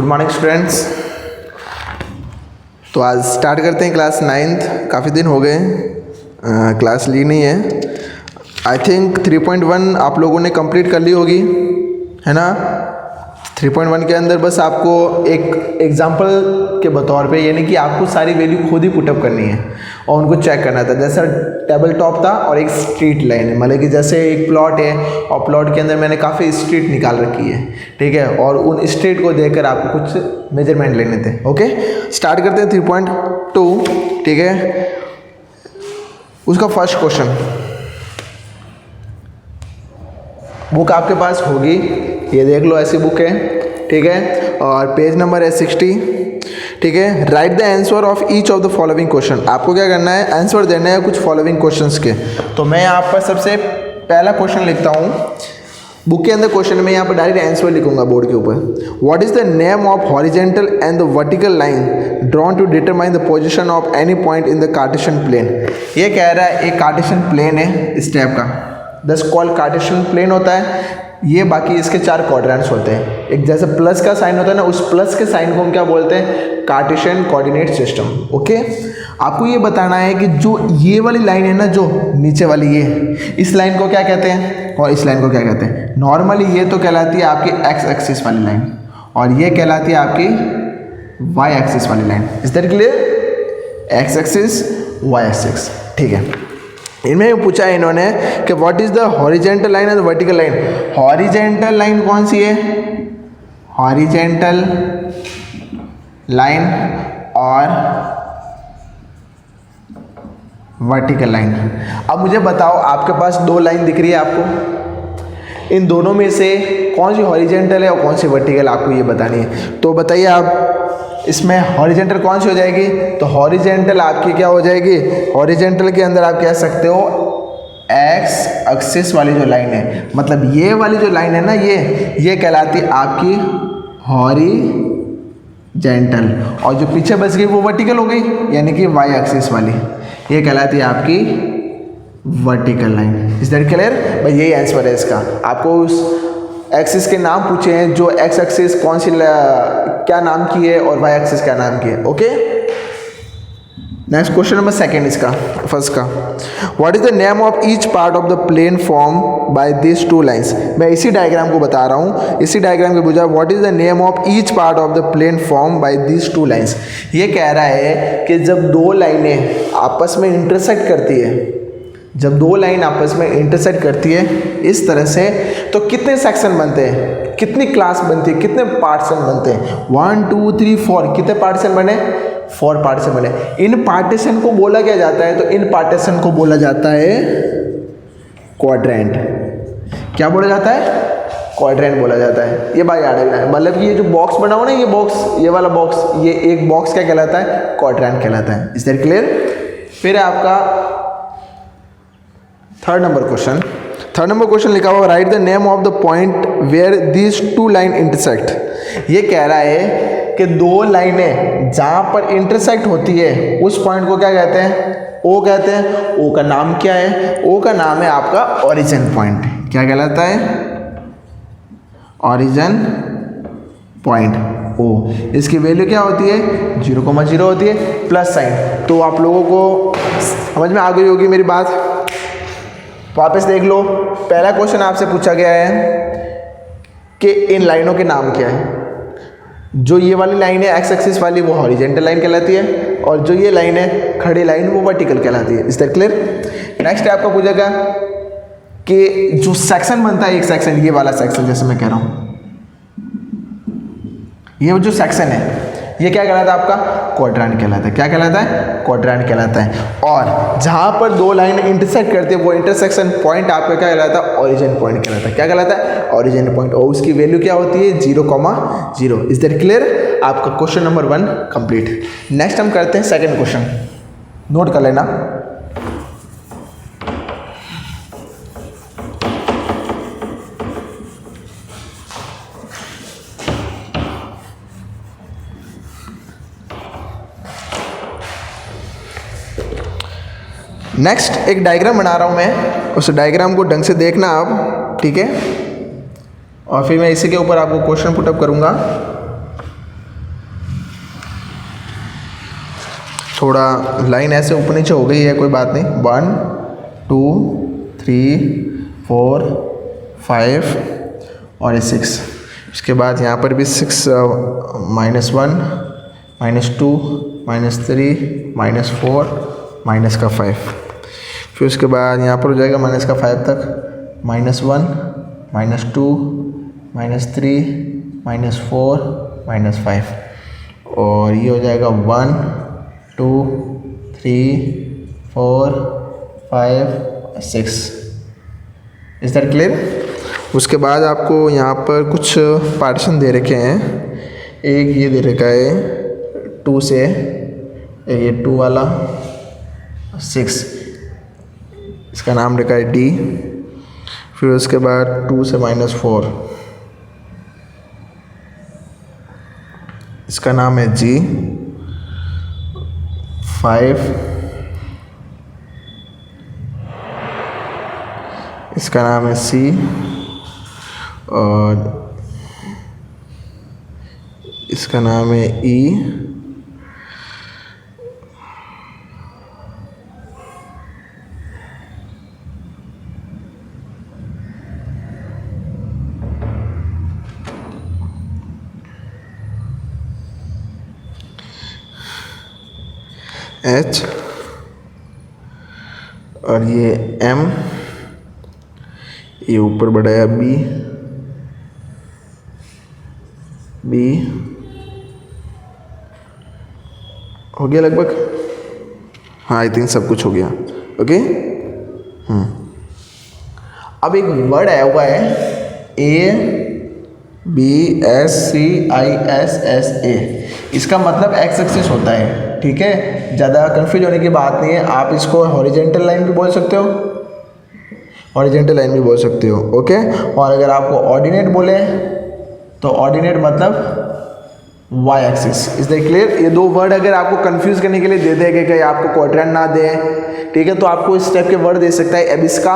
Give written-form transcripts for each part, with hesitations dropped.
Good morning students. तो आज start करते हैं क्लास 9th। काफ़ी दिन हो गए क्लास ली नहीं है। आई थिंक 3.1 आप लोगों ने कंप्लीट कर ली होगी, है ना। 3.1 के अंदर बस आपको एक एग्जांपल के बतौर पे, यानी कि आपको सारी वैल्यू खुद ही पुटअप करनी है और उनको चेक करना था। जैसा टेबल टॉप था और एक स्ट्रीट लाइन है, मतलब कि जैसे एक प्लॉट है और प्लॉट के अंदर मैंने काफ़ी स्ट्रीट निकाल रखी है, ठीक है, और उन स्ट्रीट को देखकर आपको कुछ मेजरमेंट लेने थे। ओके, स्टार्ट करते हैं 3.2, ठीक है। उसका फर्स्ट क्वेश्चन बुक आपके पास होगी, ये देख लो, ऐसी बुक है, ठीक है, और पेज नंबर है 60, ठीक है। Right the answer of each of the following question. आपको क्या करना है, आंसर देना है कुछ फॉलोइंग क्वेश्चंस के। तो मैं यहाँ पर सबसे पहला क्वेश्चन लिखता हूँ बुक के अंदर। क्वेश्चन में यहाँ पर डायरेक्ट आंसर लिखूंगा बोर्ड के ऊपर। What is the name of horizontal and the vertical line drawn to determine the position of any point in the Cartesian plane. ये कह रहा है एक कार्टेशियन प्लेन है इस टाइप का, दस कॉल कार्टेशियन प्लेन होता है ये। बाकी इसके 4 क्वाड्रेंट्स होते हैं। एक जैसे प्लस का साइन होता है ना, उस प्लस के साइन को हम क्या बोलते हैं, कार्टेशियन कोऑर्डिनेट सिस्टम। ओके, आपको ये बताना है कि जो ये वाली लाइन है ना, जो नीचे वाली ये, इस लाइन को क्या कहते हैं और इस लाइन को क्या कहते हैं। नॉर्मली ये तो कहलाती है आपकी एक्स एक्सिस वाली लाइन और ये कहलाती है आपकी वाई एक्सिस वाली line. Is that clear? X axis, Y axis, ठीक है। इनमें पूछा है इन्होंने कि what is the horizontal line and vertical line. Horizontal line कौन सी है, हॉरिजेंटल लाइन और वर्टिकल लाइन। अब मुझे बताओ, आपके पास 2 लाइन दिख रही है आपको, इन दोनों में से कौन सी हॉरिजेंटल है और कौन सी वर्टिकल, आपको ये बतानी है। तो बताइए आप, इसमें हॉरिजेंटल कौन सी हो जाएगी। तो हॉरिजेंटल आपकी क्या हो जाएगी, हॉरिजेंटल के अंदर आप कह सकते हो एक्स एक्सिस वाली जो लाइन है, मतलब ये वाली जो लाइन है ना, ये कहलाती है आपकी हॉरिजेंटल, और जो पीछे बच गई वो वर्टिकल हो गई, यानी कि वाई एक्सिस वाली, ये कहलाती है आपकी vertical line. Is that clear भाई? यही आंसर है इसका। आपको उस एक्सिस के नाम पूछे हैं, जो एक्स एक्सिस कौन सी क्या नाम की है और वाई एक्सिस क्या नाम की है। ओके, नेक्स्ट क्वेश्चन नंबर 2 इसका, फर्स्ट का। What is the name of each part of the plane form by this 2 lines. मैं इसी डायग्राम को बता रहा हूँ, इसी डायग्राम के बुझा what is the name of each part of the plane form by this 2 lines. ये कह रहा है कि जब 2 लाइनें आपस में इंटरसेक्ट करती है, जब 2 लाइन आपस में इंटरसेक्ट करती है इस तरह से, तो कितने सेक्शन बनते हैं, कितनी क्लास बनती है, कितने पार्टीशन बनते हैं। 1 2 3 4, कितने पार्टीशन बने, 4 पार्टीशन बने। इन पार्टीशन को बोला क्या जाता है, तो इन पार्टीशन को बोला जाता है क्वाड्रेंट। क्या बोला जाता है, क्वाड्रेंट बोला जाता है। ये बात याद रखना, मतलब कि ये जो बॉक्स बना हुआ ना, ये बॉक्स, ये वाला बॉक्स, ये एक बॉक्स क्या कहलाता है, क्वाड्रेंट कहलाता है। Is that clear? फिर आपका 3rd number question. 3rd number question लिखा हुआ, write the name of the point where these 2 line intersect. ये कह रहा है कि 2 लाइनें जहां पर इंटरसेक्ट होती है उस पॉइंट को क्या कहते हैं, ओ कहते हैं। ओ का नाम क्या है, ओ का नाम है आपका ओरिजिन पॉइंट। क्या कहलाता है, ओरिजिन पॉइंट ओ। इसकी वैल्यू क्या होती है, 0,0 होती है, प्लस साइन। तो आप लोगों को समझ में आ गई होगी मेरी बात। वापस देख लो, पहला क्वेश्चन आपसे पूछा गया है कि इन लाइनों के नाम क्या है। जो ये वाली लाइन है एक्स एक्सिस वाली, वो हॉरिजेंटल लाइन कहलाती है, और जो ये लाइन है खड़ी लाइन, वो वर्टिकल कहलाती है। Is that clear? नेक्स्ट आपका पूछेगा कि जो सेक्शन बनता है, एक सेक्शन, ये वाला सेक्शन, जैसे मैं कह रहा हूं, ये जो सेक्शन है ये क्या कहलाता है, आपका क्वाड्रेंट कहलाता है। क्या कहलाता है, क्वाड्रेंट कहलाता है। और जहां पर 2 लाइन इंटरसेक्ट करती है वो इंटरसेक्शन पॉइंट आपका क्या कहलाता है, ओरिजिन पॉइंट कहलाता है। क्या कहलाता है, ओरिजिन पॉइंट, और उसकी वैल्यू क्या होती है, 0,0। Is that clear? आपका क्वेश्चन नंबर 1 कंप्लीट। नेक्स्ट हम करते हैं 2nd क्वेश्चन, नोट कर लेना। नेक्स्ट एक डायग्राम बना रहा हूँ मैं, उस डायग्राम को ढंग से देखना आप, ठीक है, और फिर मैं इसी के ऊपर आपको क्वेश्चन पुटअप करूँगा। थोड़ा लाइन ऐसे ऊपर नीचे हो गई है, कोई बात नहीं। 1 2 3 4 5 और ये 6। इसके बाद यहाँ पर भी 6 -1 -2 -3 -4 माइनस का 5। फिर उसके बाद यहाँ पर हो जाएगा माइनस का 5 तक, -1 -2 -3 -4 -5 और ये हो जाएगा 1 2 3 4 5 6। Is that clear? उसके बाद आपको यहाँ पर कुछ पार्टीशन दे रखे हैं। एक ये दे रखा है 2 से, ये 2 वाला 6, इसका नाम रखा है D। फिर उसके बाद 2 से -4, इसका नाम है G। 5, इसका नाम है C। और इसका नाम है E। H और ये M, ये ऊपर बढ़ाया B हो गया लगभग। हाँ, आई थिंक सब कुछ हो गया। ओके। अब एक वर्ड आया हुआ है ABSCISSA। इसका मतलब एक्स एक्सिस होता है, ठीक है। ज़्यादा कंफ्यूज होने की बात नहीं है। आप इसको हॉरिजेंटल लाइन भी बोल सकते हो, हॉरिजेंटल लाइन भी बोल सकते हो, ओके। और अगर आपको ऑर्डिनेट बोले तो ऑर्डिनेट मतलब Y axis. Is that clear? ये दो वर्ड अगर आपको कंफ्यूज करने के लिए दे देंगे कि आपको क्वाड्रेंट ना दे, ठीक है, तो आपको इस टाइप के वर्ड दे सकता है, एबिस्का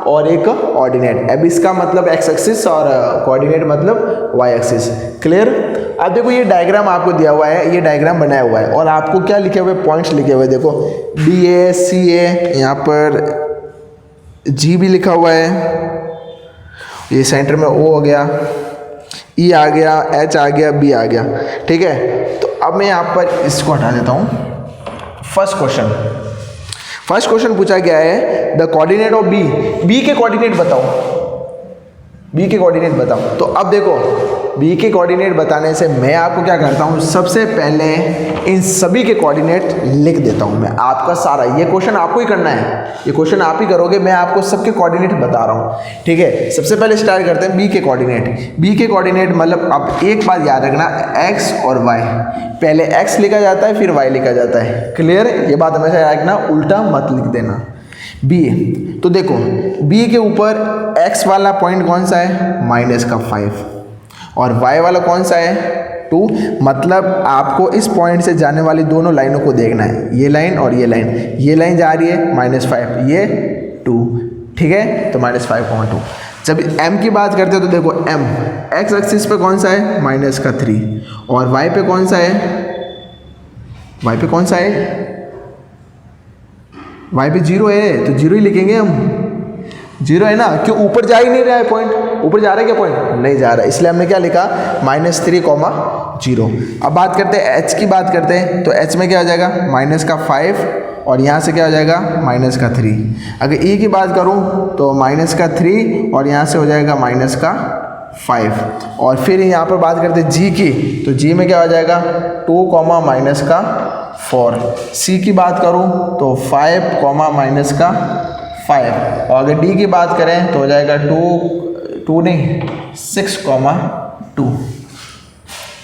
और एक ऑर्डिनेट। एबिस्का मतलब एक्स एक्सिस और कोऑर्डिनेट मतलब वाई एक्सिस। क्लियर? अब देखो ये डायग्राम आपको दिया हुआ है, ये डायग्राम बनाया हुआ है और आपको क्या लिखे हुए, पॉइंट्स लिखे हुए। देखो BA CA, यहाँ पर G भी लिखा हुआ है, ये सेंटर में O हो गया, E आ गया, H आ गया, B आ गया, ठीक है। तो अब मैं यहाँ पर इसको हटा देता हूँ। फर्स्ट क्वेश्चन पूछा गया है द कोऑर्डिनेट ऑफ B के कोऑर्डिनेट बताओ, B के कोऑर्डिनेट बताओ। तो अब देखो B के कोऑर्डिनेट बताने से मैं आपको क्या करता हूँ, सबसे पहले इन सभी के कोऑर्डिनेट लिख देता हूँ मैं। आपका सारा ये क्वेश्चन आपको ही करना है, ये क्वेश्चन आप ही करोगे, मैं आपको सबके कोऑर्डिनेट बता रहा हूँ, ठीक है। सबसे पहले स्टार्ट करते हैं B के कोऑर्डिनेट। B के कोऑर्डिनेट मतलब अब एक बात याद रखना, x और y, पहले x लिखा जाता है फिर y लिखा जाता है। क्लियर? ये बात हमेशा याद रखना, उल्टा मत लिख देना। B, तो देखो B के ऊपर x वाला पॉइंट कौन सा है, -5, और y वाला कौन सा है, 2। मतलब आपको इस पॉइंट से जाने वाली दोनों लाइनों को देखना है, ये लाइन और ये लाइन। ये लाइन जा रही है -5, ये 2, ठीक है, तो -5,2। जब m की बात करते हो तो देखो m x एक्सिस पे कौन सा है, -3, और y पे कौन सा है, y पे कौन सा है, y पे 0 है, तो 0 ही लिखेंगे हम, 0 है ना, क्यों, ऊपर जा ही नहीं रहा है पॉइंट, ऊपर जा रहा है क्या पॉइंट, नहीं जा रहा है, इसलिए हमने क्या लिखा, -3,0। अब बात करते हैं h की बात करते हैं, तो h में क्या हो जाएगा, -5, और यहाँ से क्या हो जाएगा, -3। अगर e की बात करूँ तो -3 और यहाँ से हो जाएगा -5। और फिर यहाँ पर बात करते हैं g की, तो g में क्या हो जाएगा, 2, -4। c की बात करूँ तो 5, -5। और अगर d की बात करें तो हो जाएगा 2 नहीं 6,2।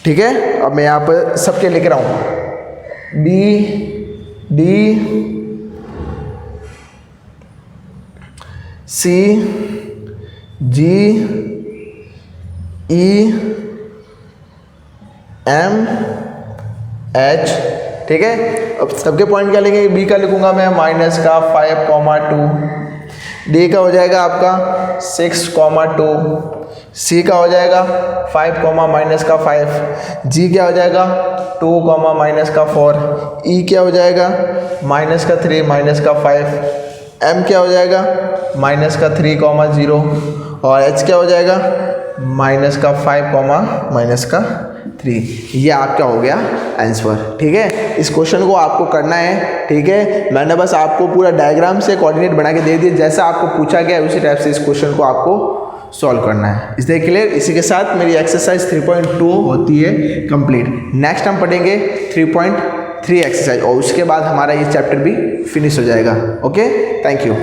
ठीक है, अब मैं यहाँ पर सबके लिख रहा हूँ, B D C G E M H, ठीक है। अब सबके पॉइंट क्या लिखेंगे, B का लिखूंगा मैं -5,2, D का हो जाएगा आपका 6,2, सी का हो जाएगा 5 कॉमा माइनस का 5, जी क्या हो जाएगा 2 कॉमा माइनस का 4, ई क्या हो जाएगा माइनस का 3 माइनस का 5, एम क्या हो जाएगा माइनस का 3 कॉमा 0 और एच क्या हो जाएगा माइनस का 5 कॉमा माइनस का 3। ये आपका हो गया आंसर। ठीक है, इस क्वेश्चन को आपको करना है। ठीक है, मैंने बस आपको पूरा डायग्राम से कोऑर्डिनेट बना के दे दिया, जैसा आपको पूछा गया उसी टाइप से इस क्वेश्चन को आपको सॉल्व करना है। इसलिए क्लियर। इसी के साथ मेरी एक्सरसाइज 3.2 होती है कंप्लीट। नेक्स्ट हम पढ़ेंगे 3.3 एक्सरसाइज और उसके बाद हमारा ये चैप्टर भी फिनिश हो जाएगा। Okay, thank you.